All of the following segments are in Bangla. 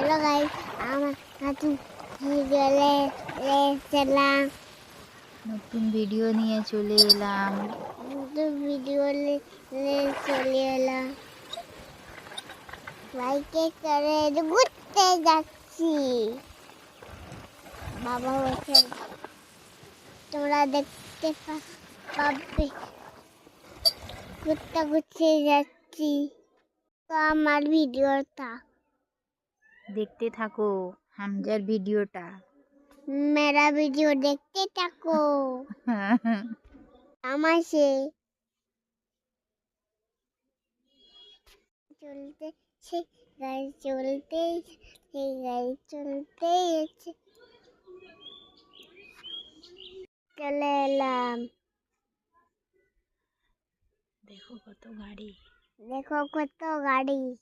হ্যালো গাইস, আমার নতুন ভিডিও নিয়ে চলে এলাম। চলে এলাম বাইকে করে ঘুরতে যাচ্ছি। বাবা বলছে তোমরা দেখতে পাবে, ঘুরতে ঘুরতে যাচ্ছি। তো আমার ভিডিওটা দেখতে থাকো, হামজার ভিডিওটা। मेरा वीडियो देखते থাকো। আমার সে চলতে গাড়ি চলতে চলে এলাম। দেখো কত গাড়ি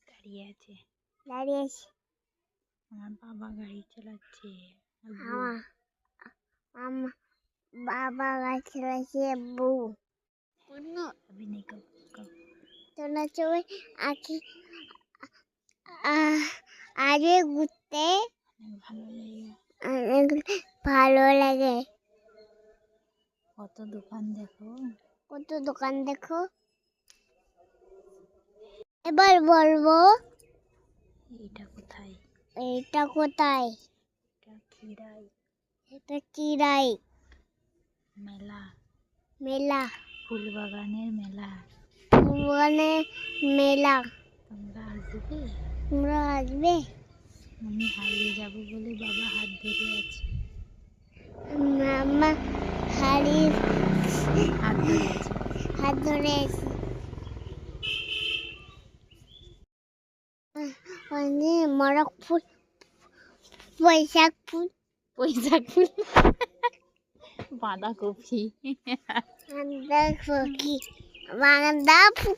দাঁড়িয়ে আছে। আমার বাবা গাড়ি চালাচ্ছে। আমার বাবা গাড়ি চালাচ্ছে, বউ তোমরা সবাই আগে ঘুরতে ভালো লাগে। কত দোকান দেখো। এবার বলবো এটা কোথায়? এটা কোথায়? এটা চিরাই মেলা, ফুলবাগানের মেলা। মেলা। তোমরা তোমরা আসবে? আসবে? আমি হারিয়ে যাব বলে বাবা হাত ধরে আছে। মামা হাত ধরে আছে। মরক ফুল, বৈশাখ ফুল, বাঁধাকপি। বাগান্দা ফুল।